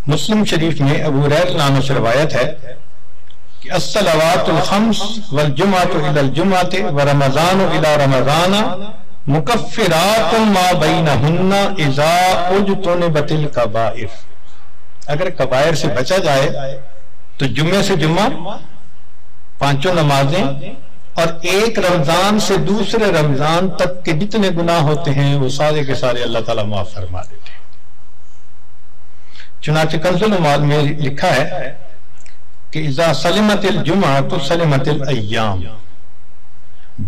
مسلم شریف میں ابو ہریرہ نام سے روایت ہے کہ الصلوات الخمس والجمعۃ الی الجمعۃ ورمضان الی رمضان مکفرات ما بینہن اذا اجتنبت الکبائر. اگر کبائر سے بچا جائے تو جمعے سے جمعہ 5 نمازیں اور ایک رمضان سے دوسرے رمضان تک کے جتنے گناہ ہوتے ہیں وہ سارے کے سارے اللہ تعالیٰ معاف فرما دیتے ہیں. چنانچہ کنز العمال میں لکھا ہے کہ اذا سلمت الجمعہ تو سلمت الایام.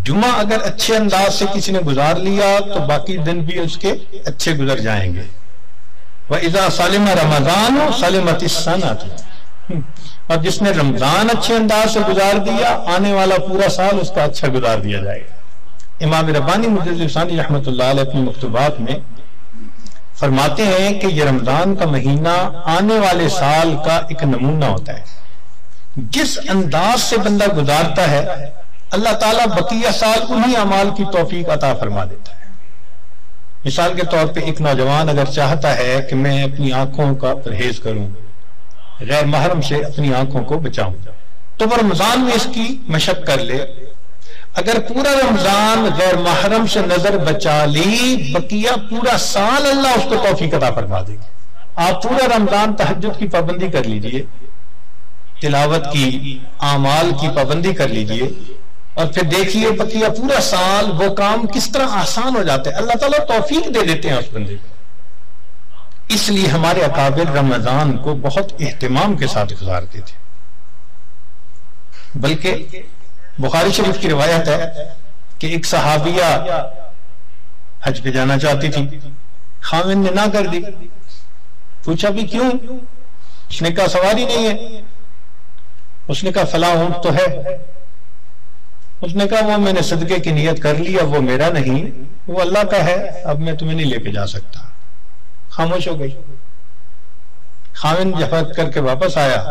جمعہ اگر اچھے انداز سے کسی نے گزار لیا تو باقی دن بھی اس کے اچھے گزر جائیں گے. وَإِذَا سَلِمَ رَمَضَانُ سَلِمَتِ السَّنَةُ. اور جس نے رمضان اچھے انداز سے گزار دیا آنے والا پورا سال اس کا اچھا گزار دیا جائے گا. امام ربانی مجدد ثانی رحمۃ اللہ علیہ اپنی مکتوبات میں فرماتے ہیں کہ یہ رمضان کا مہینہ آنے والے سال کا ایک نمونہ ہوتا ہے. جس انداز سے بندہ گزارتا ہے اللہ تعالیٰ بقیہ سال انہی اعمال کی توفیق عطا فرما دیتا ہے. مثال کے طور پہ ایک نوجوان اگر چاہتا ہے کہ میں اپنی آنکھوں کا پرہیز کروں، غیر محرم سے اپنی آنکھوں کو بچاؤں، تو وہ رمضان میں اس کی مشق کر لے. اگر پورا رمضان غیر محرم سے نظر بچا لی بقیہ پورا سال اللہ اس کو توفیق عطا فرما دے گا. آپ پورا رمضان تہجد کی پابندی کر لیجئے، تلاوت کی، اعمال کی پابندی کر لیجئے، اور پھر دیکھیے بقیہ پورا سال وہ کام کس طرح آسان ہو جاتے ہیں. اللہ تعالیٰ توفیق دے دیتے ہیں اس بندے کو. اس لیے ہمارے اکابر رمضان کو بہت اہتمام کے ساتھ گزارتے تھے. بلکہ بخاری شریف کی روایت ہے کہ ایک صحابیہ حج پہ جانا چاہتی تھی، خاوند نے نہ کر دی. پوچھا بھی کیوں؟ اس نے کہا سواری نہیں ہے. اس نے کہا فلاں اونٹ تو ہے. اس نے کہا وہ میں نے صدقے کی نیت کر لی، اب وہ میرا نہیں، وہ اللہ کا ہے، اب میں تمہیں نہیں لے کے جا سکتا. خاموش ہو گئی. خاوند جب حج کر کے واپس آیا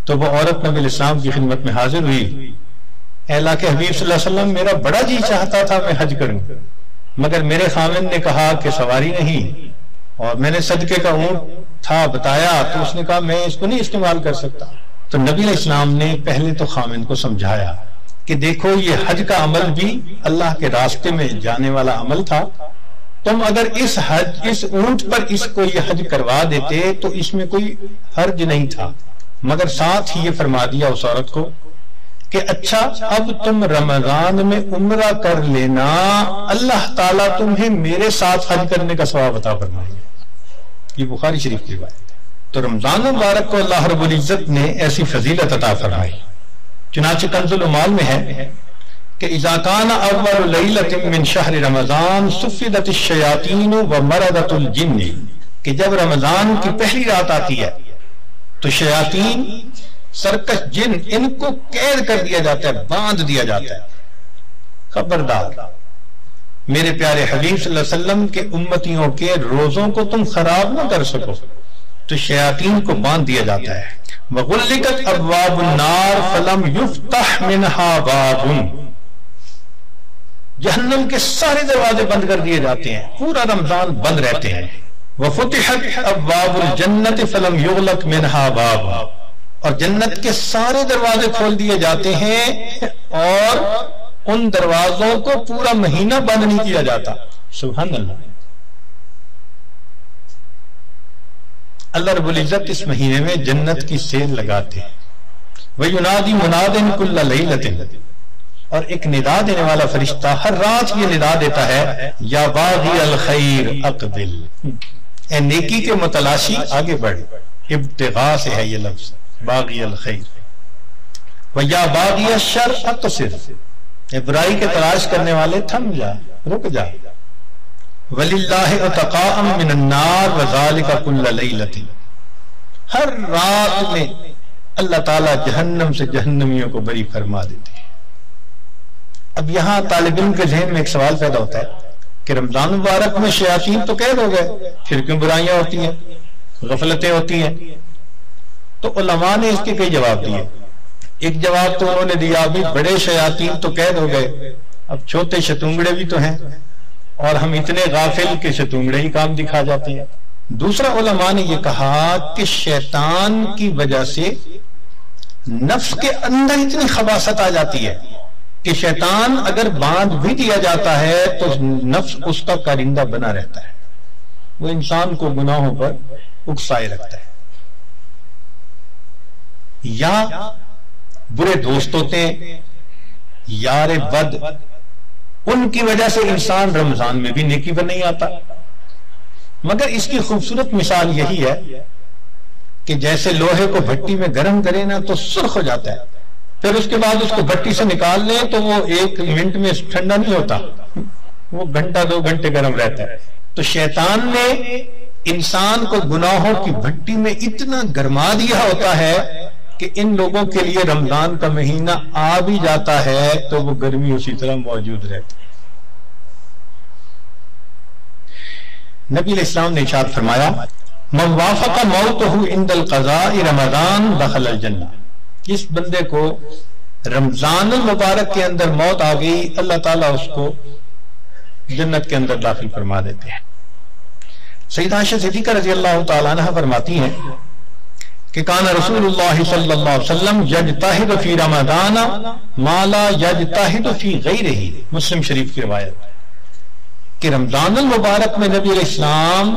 تو وہ عورت نبی الاسلام کی خدمت میں حاضر ہوئی. اے اللہ کے حبیب صلی اللہ علیہ وسلم، میرا بڑا جی چاہتا تھا میں حج کروں، مگر میرے خاوند نے کہا کہ سواری نہیں، اور میں نے صدقے کا اونٹ تھا بتایا تو اس نے کہا میں اس کو نہیں استعمال کر سکتا. تو نبی علیہ السلام نے پہلے تو خاوند کو سمجھایا کہ دیکھو یہ حج کا عمل بھی اللہ کے راستے میں جانے والا عمل تھا. تم اگر اس اونٹ پر اس کو یہ حج کروا دیتے تو اس میں کوئی حرج نہیں تھا، مگر ساتھ ہی یہ فرما دیا اس عورت کو کہ اچھا اب تم رمضان میں عمرہ کر لینا، اللہ تعالیٰ تمہیں میرے ساتھ حج کرنے کا ثواب عطا فرمائے گا. یہ بخاری شریف کی روایت. تو رمضان مبارک کو اللہ رب العزت نے ایسی فضیلت عطا فرمائی. چنانچہ کنز العمال میں ہے کہ اذا کان اول لیلۃ من شہر رمضان صفدت الشیاطین ومردت الجن. کہ جب رمضان کی پہلی رات آتی ہے تو شیاطین، سرکش جن، ان کو قید کر دیا جاتا ہے، باندھ دیا جاتا ہے. خبردار میرے پیارے حبیب صلی اللہ علیہ وسلم کے امتیوں کے روزوں کو تم خراب نہ کر سکو تو شیاطین کو باندھ دیا جاتا ہے. وغلقت ابواب النار فلم یفتح منها باب. جہنم کے سارے دروازے بند کر دیے جاتے ہیں، پورا رمضان بند رہتے ہیں. وفتحت ابواب الجنت فلم یغلق منها باب. اور جنت کے سارے دروازے کھول دیے جاتے ہیں اور ان دروازوں کو پورا مہینہ بند نہیں کیا جاتا. سبحان اللہ. اللہ رب العزت اس مہینے میں جنت کی سیل لگاتے ہیں. وَيُنَادِي مُنَادٍ كُلَّ لَيْلَةٍ. اور ایک ندا دینے والا فرشتہ ہر رات یہ ندا دیتا ہے، یا باغی الخیر اقبل. اے نیکی کے متلاشی آگے بڑھ. ابتغاء سے ہے یہ لفظ باغی الخیر. وَيَا بَاغِيَ الشَّرِّ اقصر. برائی کے تلاش کرنے والے تھم جا، رک جا. وَلِلَّهِ عُتَقَاءً مِّنَ النَّارِ وَذَلِكَ كُلَّ لَيْلَةٍ. ہر رات میں اللہ تعالیٰ جہنم سے جہنمیوں کو بری فرما دیتے ہیں. اب یہاں طالب علم کے ذہن میں ایک سوال پیدا ہوتا ہے کہ رمضان مبارک میں شیاطین تو قید ہو گئے، پھر کیوں برائیاں ہوتی ہیں، غفلتیں ہوتی ہیں؟ تو علماء نے اس کے کئی جواب دیے. ایک جواب تو انہوں نے دیا ابھی بڑے شیاطین تو قید ہو گئے، اب چھوٹے شتونگڑے بھی تو ہیں، اور ہم اتنے غافل کہ شتونگڑے ہی کام دکھا جاتے ہیں. دوسرا علماء نے یہ کہا کہ شیطان کی وجہ سے نفس کے اندر اتنی خباثت آ جاتی ہے کہ شیطان اگر باندھ بھی دیا جاتا ہے تو نفس اس کا کارندہ بنا رہتا ہے، وہ انسان کو گناہوں پر اکسائے رکھتا ہے. یا برے دوست ہوتے ہیں، یار بد، ان کی وجہ سے انسان رمضان میں بھی نیکی پر نہیں آتا. مگر اس کی خوبصورت مثال یہی ہے کہ جیسے لوہے کو بھٹی میں گرم کرے نا تو سرخ ہو جاتا ہے، پھر اس کے بعد اس کو بھٹی سے نکال لیں تو وہ 1 منٹ میں ٹھنڈا نہیں ہوتا، وہ گھنٹہ 2 گھنٹے گرم رہتا ہے. تو شیطان نے انسان کو گناہوں کی بھٹی میں اتنا گرما دیا ہوتا ہے کہ ان لوگوں کے لیے رمضان کا مہینہ آ بھی جاتا ہے تو وہ گرمی اسی طرح موجود رہتی ہے. نبی علیہ السلام نے ارشاد فرمایا من وافق موتہ عند القضاء رمضان دخل الجنہ، جس بندے کو رمضان المبارک کے اندر موت آ گئی اللہ تعالیٰ اس کو جنت کے اندر داخل فرما دیتے ہیں. سیدہ عائشہ صدیقہ رضی اللہ تعالیٰ عنہ فرماتی ہیں کہ کان رسول اللہ صلی اللہ علیہ وسلم یجتہد فی رمضان ما لا یجتہد فی غیرہ، مسلم شریف کی روایت کہ رمضان المبارک میں نبی علیہ السلام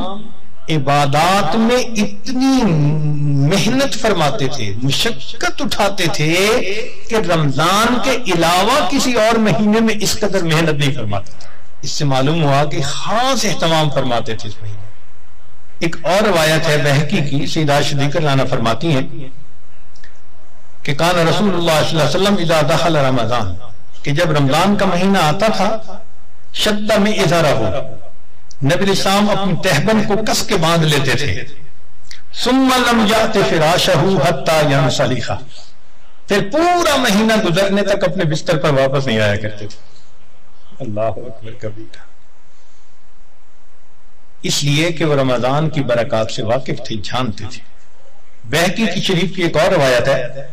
عبادات میں اتنی محنت فرماتے تھے، مشقت اٹھاتے تھے کہ رمضان کے علاوہ کسی اور مہینے میں اس قدر محنت نہیں فرماتے تھے. اس سے معلوم ہوا کہ خاص اہتمام فرماتے تھے اس مہینے. ایک اور روایت ہے بہقی کی، سیدہ عائشہ صدیقہ عنہا فرماتی ہیں کہ کان رسول اللہ صلی اللہ علیہ وسلم اذا دخل رمضان، کہ جب رمضان کا مہینہ آتا تھا شد میں ازارہ ہو، نبی علیہ السلام اپنی تہبند کو کس کے باندھ لیتے تھے. ثم لم یأت فراشہ حتی ینصلخ، پھر پورا مہینہ گزرنے تک اپنے بستر پر واپس نہیں آیا کرتے تھے. اللہ اکبر کبیرہ. اس لیے کہ وہ رمضان کی برکات سے واقف تھے، جانتے تھے. بہقی کی شریف کی ایک اور روایت ہے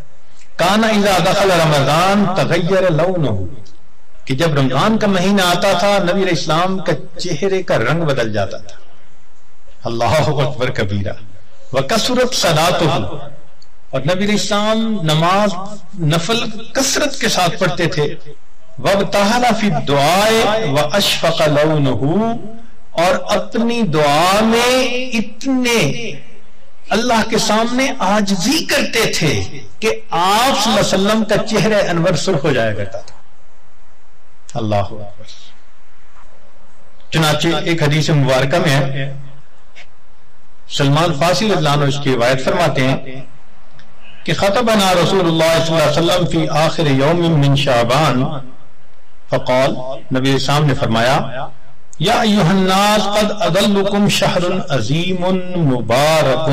کان اذا دخل رمضان تغیر لونہ، کہ جب رمضان کا مہینہ آتا تھا نبی علیہ السلام کا چہرے کا رنگ بدل جاتا تھا. اللہ اکبر کبیرہ. وکثرت صلاتہ، اور نبی علیہ السلام نماز نفل کثرت کے ساتھ پڑھتے تھے. وابتہل فی الدعاء واشفق لونہ، اور اپنی دعا میں اتنے اللہ کے سامنے عاجزی کرتے تھے کہ آپ صلی اللہ علیہ وسلم کا چہرہ انور سرخ ہو جایا کرتا تھا. اللہ اکبر. چنانچہ ایک حدیث مبارکہ میں ہے، سلمان فارسی رضی اللہ عنہ اس کی روایت فرماتے ہیں کہ خطبنا رسول اللہ صلی اللہ علیہ وسلم فی آخر یوم من شعبان فقال، نبی السلام نے فرمایا یا ایھا الناس قد اضلکم شہر عظیم مبارک،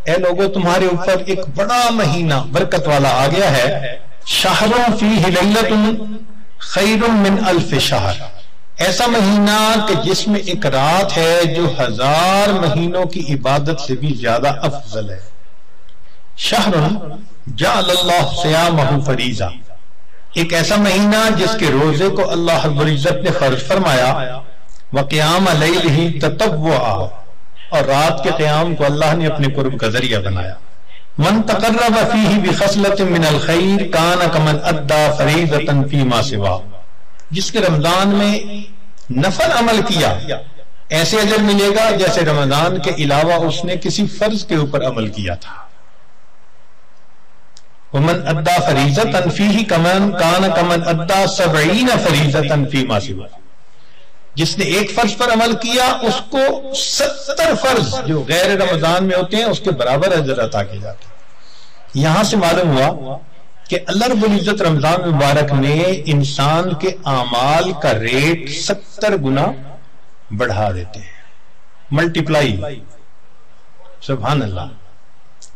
اے لوگو تمہارے اوپر ایک بڑا مہینہ برکت والا آ گیا ہے. شہر فیہ لیلۃ خیر من الف شہر، ایسا مہینہ کہ جس میں ایک رات ہے جو 1000 مہینوں کی عبادت سے بھی زیادہ افضل ہے. شہر جعل اللہ صیامہ فریضہ، ایک ایسا مہینہ جس کے روزے کو اللہ رب العزت نے فرض فرمایا. وقیام لیلہ تطوعا، اور رات کے قیام کو اللہ نے اپنے قرب کا ذریعہ بنایا. من تقرب فیہ بخصلۃ من الخیر کان کمن ادى فریضۃ فیما سوا، جس کے رمضان میں نفل عمل کیا ایسے اجر ملے گا جیسے رمضان کے علاوہ اس نے کسی فرض کے اوپر عمل کیا تھا. ومن ادى فریضۃ فیہ کمن کان کمن ادى 70 فریضۃ فیما سوا، جس نے ایک فرض پر عمل کیا اس کو 70 فرض جو غیر رمضان میں ہوتے ہیں اس کے برابر اجر عطا کیے جاتے ہیں. یہاں سے معلوم ہوا کہ اللہ رب العزت رمضان مبارک میں انسان کے اعمال کا ریٹ 70 گنا بڑھا دیتے ہیں، ملٹیپلائی. سبحان اللہ.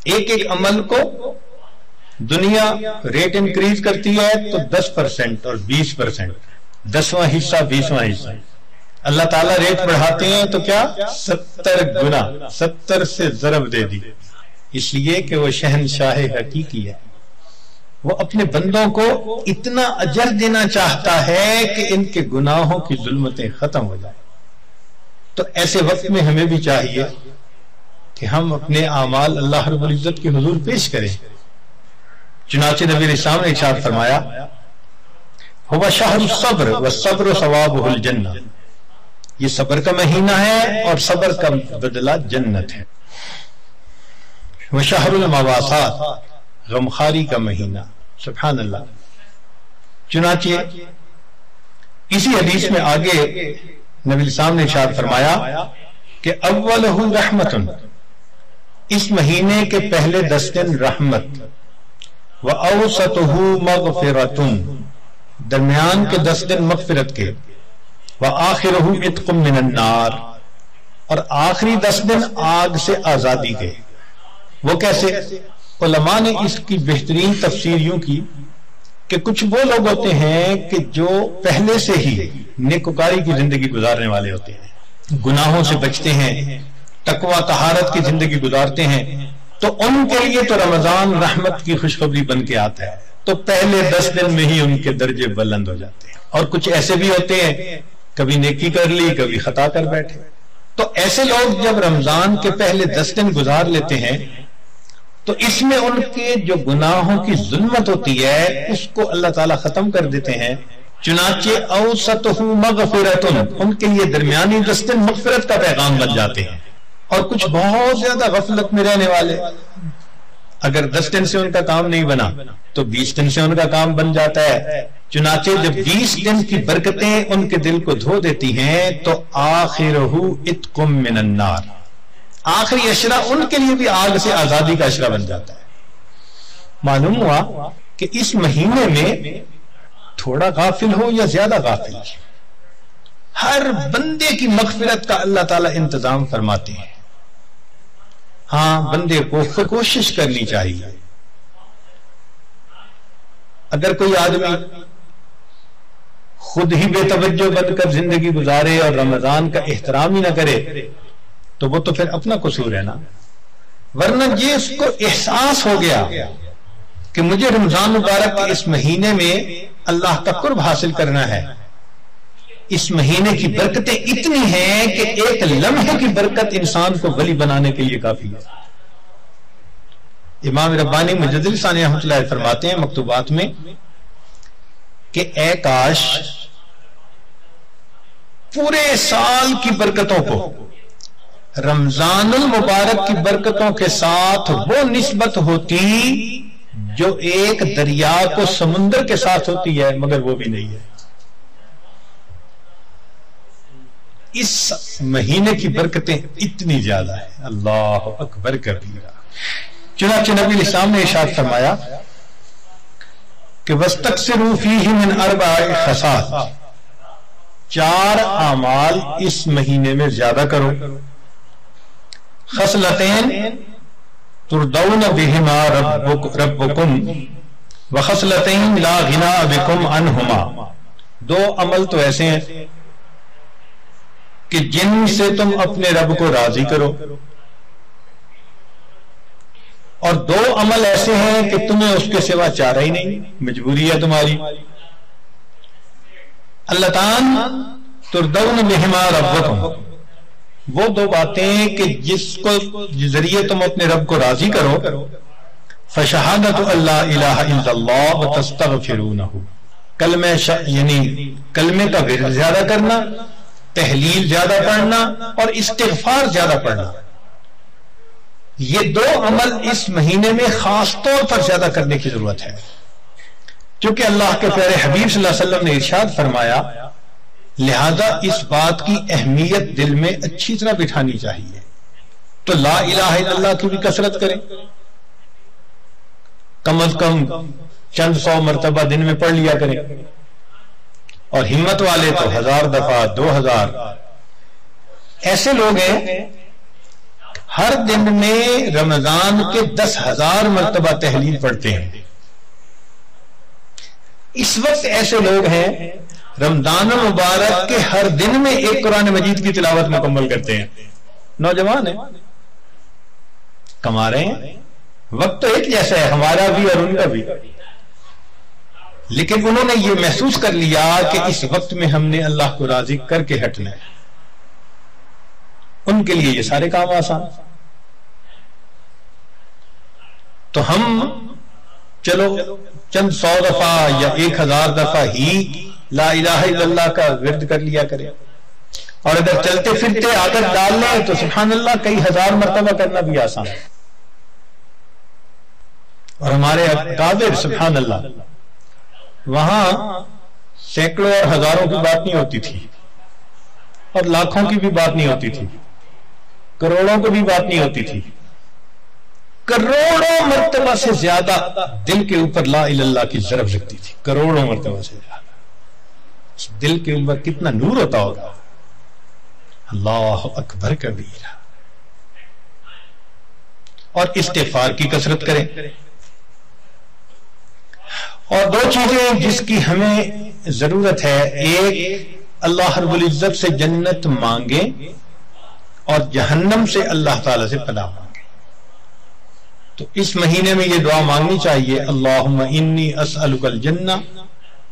ایک ایک عمل کو دنیا ریٹ انکریز کرتی ہے تو 10% اور 20%، 10واں حصہ 20واں حصہ. اللہ تعالیٰ ریٹ بڑھاتے ہیں تو کیا 70 گنا، 70 سے ضرب دے دی. اس لیے کہ وہ شہنشاہ حقیقی ہے، وہ اپنے بندوں کو اتنا اجر دینا چاہتا ہے کہ ان کے گناہوں کی ظلمتیں ختم ہو جائیں. تو ایسے وقت میں ہمیں بھی چاہیے کہ ہم اپنے اعمال اللہ رب العزت کے حضور پیش کریں. چنانچہ نبی علیہ السلام نے ارشاد فرمایا هو شہر الصبر والصبر ثوابہ الجنہ، یہ صبر کا مہینہ ہے اور صبر کا بدلہ جنت ہے. وشہر المواسات، غمخاری کا مہینہ. سبحان اللہ. چنانچہ اسی حدیث میں آگے نبی السلام نے ارشاد فرمایا کہ اولہ رحمت، اس مہینے کے پہلے 10 دن رحمت، وَأَوْسَطُهُ مَغْفِرَةٌ، درمیان کے 10 دن مغفرت کے، وَآخِرُهُ عِتْقٌ مِّنَ النَّارِ، اور آخری 10 دن آگ سے آزادی کے. وہ کیسے؟ علماء نے اس کی بہترین تفسیر یوں کی کہ کچھ وہ لوگ ہوتے ہیں کہ جو پہلے سے ہی نیکوکاری کی زندگی گزارنے والے ہوتے ہیں، گناہوں سے بچتے ہیں، تقوی طہارت کی زندگی گزارتے ہیں، تو ان کے لیے تو رمضان رحمت کی خوشخبری بن کے آتا ہے، تو پہلے 10 دن میں ہی ان کے درجے بلند ہو جاتے ہیں. اور کچھ ایسے بھی ہوتے ہیں کبھی نیکی کر لی کبھی خطا کر بیٹھے. تو ایسے لوگ جب رمضان کے پہلے 10 دن گزار لیتے ہیں تو اس میں ان کے جو گناہوں کی ظلمت ہوتی ہے اس کو اللہ تعالیٰ ختم کر دیتے ہیں. چنانچہ اوسطہ مغفرۃ، ان کے لیے درمیانی 10 دن مغفرت کا پیغام بن جاتے ہیں. اور کچھ بہت زیادہ غفلت میں رہنے والے، اگر 10 دن سے ان کا کام نہیں بنا تو 20 دن سے ان کا کام بن جاتا ہے. چنانچہ جب 20 دن کی برکتیں ان کے دل کو دھو دیتی ہیں تو آخرہ عتق من النار، آخری اشرہ ان کے لیے بھی آگ سے آزادی کا اشرہ بن جاتا ہے. معلوم ہوا کہ اس مہینے میں تھوڑا غافل ہو یا زیادہ غافل، ہر بندے کی مغفرت کا اللہ تعالیٰ انتظام فرماتے ہیں. ہاں بندے کو کوشش کرنی چاہیے. اگر کوئی آدمی خود ہی بے توجہ بن کر زندگی گزارے اور رمضان کا احترام ہی نہ کرے تو وہ تو پھر اپنا قصور ہے نا. ورنہ یہ اس کو احساس ہو گیا کہ مجھے رمضان مبارک کے اس مہینے میں اللہ کا قرب حاصل کرنا ہے، اس مہینے کی برکتیں اتنی ہیں کہ ایک لمحے کی برکت انسان کو ولی بنانے کے لیے کافی ہے. امام ربانی مجدد ثانی رحمۃ اللہ علیہ فرماتے ہیں مکتوبات میں کہ اے کاش پورے سال کی برکتوں کو رمضان المبارک کی برکتوں کے ساتھ وہ نسبت ہوتی جو ایک دریا کو سمندر کے ساتھ ہوتی ہے، مگر وہ بھی نہیں ہے. اس مہینے کی برکتیں اتنی زیادہ ہیں، اللہ اکبر کبیرہ. چنانچہ نبی علیہ السلام نے ارشاد فرمایا کہ وَاسْتَكْثِرُوا فِيهِ مِنْ 4 خصال، 4 اعمال اس مہینے میں زیادہ کرو. خصلتین ترضون بهما ربکم وخصلتین لا غناء بکم عنہما، 2 عمل تو ایسے ہیں کہ جن سے تم اپنے رب کو راضی کرو، اور 2 عمل ایسے ہیں کہ تمہیں اس کے سوا چارہ ہی نہیں، مجبوری ہے تمہاری. اللتان ترضون بہما ربکم، وہ 2 باتیں کہ جس کو ذریعے تم اپنے رب کو راضی کرو. فشہادت اللہ الہ الا اللہ وتستغفرونہ، کلمہ یعنی کلمے کا ورد زیادہ کرنا، تحلیل زیادہ پڑھنا اور استغفار زیادہ پڑھنا. یہ 2 عمل اس مہینے میں خاص طور پر زیادہ کرنے کی ضرورت ہے، کیونکہ اللہ کے پیارے حبیب صلی اللہ علیہ وسلم نے ارشاد فرمایا لہذا اس بات کی اہمیت دل میں اچھی طرح بٹھانی چاہیے. تو لا الہ الا اللہ کی بھی کثرت کریں، کم از کم چند 100 مرتبہ دن میں پڑھ لیا کریں، اور ہمت والے تو 1000 دفعہ 2000. ایسے لوگ ہیں ہر دن میں رمضان کے 10,000 مرتبہ تحلیل پڑھتے ہیں. اس وقت ایسے لوگ ہیں رمضان المبارک کے ہر دن میں ایک قرآن مجید کی تلاوت مکمل کرتے ہیں. نوجوان ہیں، کما رہے ہیں، وقت تو ایک جیسا ہے ہمارا بھی اور ان کا بھی، لیکن انہوں نے یہ محسوس کر لیا کہ اس وقت میں ہم نے اللہ کو راضی کر کے ہٹنا ہے. ان کے لیے یہ سارے کام آسان. تو ہم چلو چند 100 دفعہ یا 1000 دفعہ ہی لا الہ الا اللہ کا ورد کر لیا کریں, اور اگر چلتے پھرتے عادت ڈال لیں تو سبحان اللہ کئی 1000 مرتبہ کرنا بھی آسان ہے. اور ہمارے اکابر سبحان اللہ وہاں سینکڑوں اور ہزاروں کی بات نہیں ہوتی تھی, اور لاکھوں کی بھی بات نہیں ہوتی تھی, کروڑوں کی بھی بات نہیں ہوتی تھی. کروڑوں مرتبہ سے زیادہ دل کے اوپر لا الہ الا اللہ کی ضرب لگتی تھی, کروڑوں مرتبہ سے زیادہ. دل کے اوپر کتنا نور ہوتا ہوگا. اللہ اکبر کبیرہ. اور استغفار کی کثرت کریں. اور 2 چیزیں جس کی ہمیں ضرورت ہے, ایک اللہ رب العزت سے جنت مانگیں اور جہنم سے اللہ تعالی سے پناہ مانگیں. تو اس مہینے میں یہ دعا مانگنی چاہیے, اللہم انی اسألک الجنہ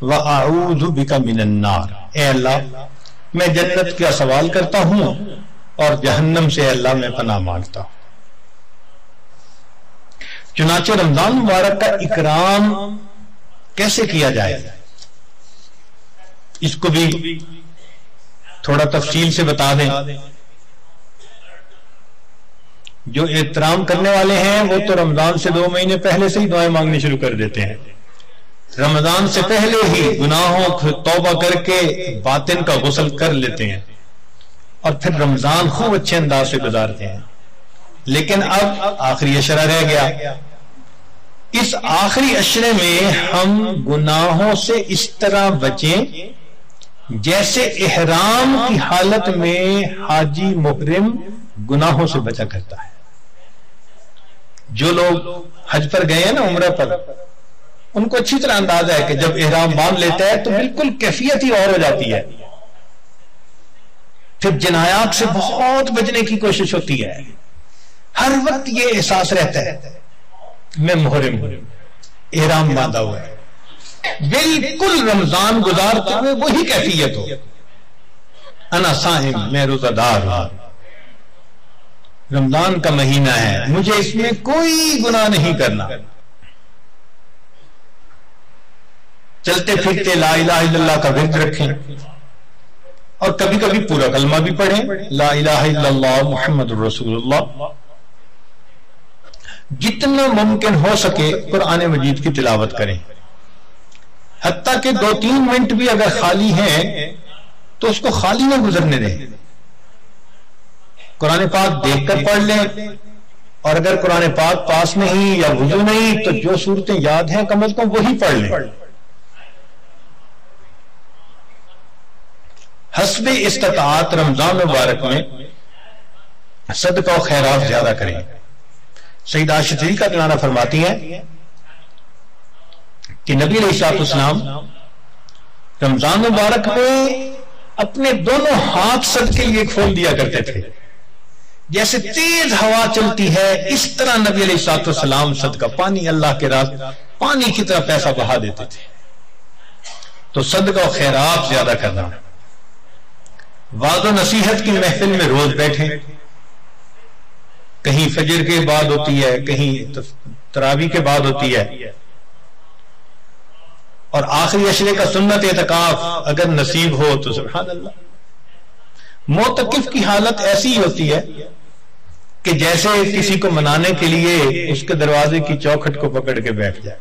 وَأَعُوذُ بِكَ مِنَ النَّارِ. اے اللہ میں جنت کا سوال کرتا ہوں اور جہنم سے اللہ میں پناہ مانگتا ہوں. چنانچہ رمضان مبارک کا اکرام کیسے کیا جائے اس کو بھی تھوڑا تفصیل سے بتا دیں. جو احترام کرنے والے ہیں وہ تو رمضان سے 2 مہینے پہلے سے ہی دعائیں مانگنی شروع کر دیتے ہیں. رمضان سے پہلے ہی گناہوں کو توبہ کر کے باطن کا غسل کر لیتے ہیں اور پھر رمضان خوب اچھے انداز سے گزارتے ہیں. لیکن اب آخری عشرہ رہ گیا. اس آخری عشرے میں ہم گناہوں سے اس طرح بچیں جیسے احرام کی حالت میں حاجی محرم گناہوں سے بچا کرتا ہے. جو لوگ حج پر گئے ہیں نا, عمرہ پر, ان کو اچھی طرح اندازہ ہے کہ جب احرام باندھ لیتا ہے تو بالکل کیفیت ہی اور ہو جاتی ہے. پھر جنایات سے بہت بچنے کی کوشش ہوتی ہے. ہر وقت یہ احساس رہتا ہے میں محرم ہوں, احرام باندھا ہوا ہے. بالکل رمضان گزارتے ہوئے وہی کیفیت ہو, انا صائم, میں روزہ دار ہوں, رمضان کا مہینہ ہے, مجھے اس میں کوئی گناہ نہیں کرنا. چلتے پھرتے لا الہ الا اللہ کا ورد رکھیں اور کبھی کبھی پورا کلمہ بھی پڑھیں, لا الہ الا اللہ محمد رسول اللہ. جتنا ممکن ہو سکے قرآن مجید کی تلاوت کریں, حتیٰ کہ 2-3 منٹ بھی اگر خالی ہیں تو اس کو خالی نہ گزرنے دیں. قرآن پاک دیکھ کر پڑھ لیں, اور اگر قرآن پاک پاس نہیں یا وضو نہیں تو جو صورتیں یاد ہیں کم از کم وہی پڑھ لیں. حسب استطاعت رمضان مبارک میں صدقہ و خیرات زیادہ کریں. سیدہ عائشہ صدیقہ عنہا فرماتی ہیں کہ نبی علیہ الصلوۃ والسلام رمضان مبارک میں اپنے دونوں ہاتھ صدقے لیے کھول دیا کرتے تھے. جیسے تیز ہوا چلتی ہے اس طرح نبی علیہ الصلوۃ والسلام صدقہ پانی, اللہ کے راہ پانی کی طرح پیسہ بہا دیتے تھے. تو صدقہ و خیرات زیادہ کرنا. وعظ و نصیحت کی محفل میں روز بیٹھیں, کہیں فجر کے بعد ہوتی ہے, کہیں تراویح کے بعد ہوتی ہے, اور آخری عشرے کا سنت اعتکاف اگر نصیب ہو تو سبحان اللہ. معتکف کی حالت ایسی ہی ہوتی ہے کہ جیسے کسی کو منانے کے لیے اس کے دروازے کی چوکھٹ کو پکڑ کے بیٹھ جائے,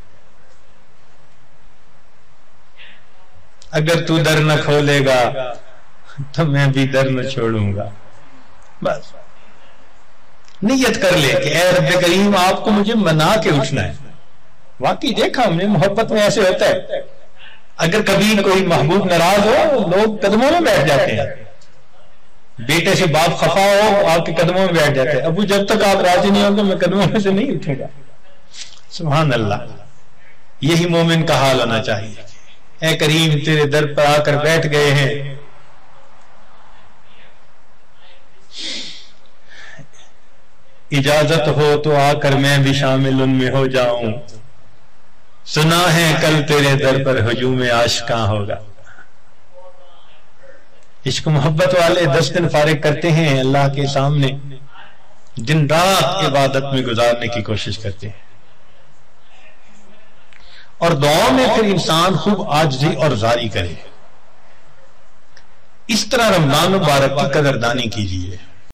اگر تو در نہ کھولے گا تو میں بھی در نہ چھوڑوں گا. بس نیت کر لے کہ اے رب کریم آپ کو مجھے منا کے اٹھنا ہے. واقعی دیکھا ہم نے محبت میں ایسے ہوتا ہے, اگر کبھی کوئی محبوب ناراض ہو لوگ قدموں میں بیٹھ جاتے ہیں. بیٹے سے باپ خفا ہو آپ کے قدموں میں بیٹھ جاتے ہیں, ابو جب تک آپ راضی نہیں ہوں گے میں قدموں میں سے نہیں اٹھوں گا. سبحان اللہ. یہی مومن کا حال ہونا چاہیے. اے کریم تیرے در پر آ کر بیٹھ گئے ہیں, اجازت ہو تو آ کر میں بھی شامل ان میں ہو جاؤں, سنا ہے کل تیرے در پر ہجوم عاشقاں ہوگا. عشق محبت والے 10 دن فارغ کرتے ہیں اللہ کے سامنے، دن رات عبادت میں گزارنے کی کوشش کرتے ہیں، اور دعاؤں میں پھر انسان خوب عاجزی اور زاری کرے۔ اس طرح رمضان مبارک کی قدردانی کیجیے۔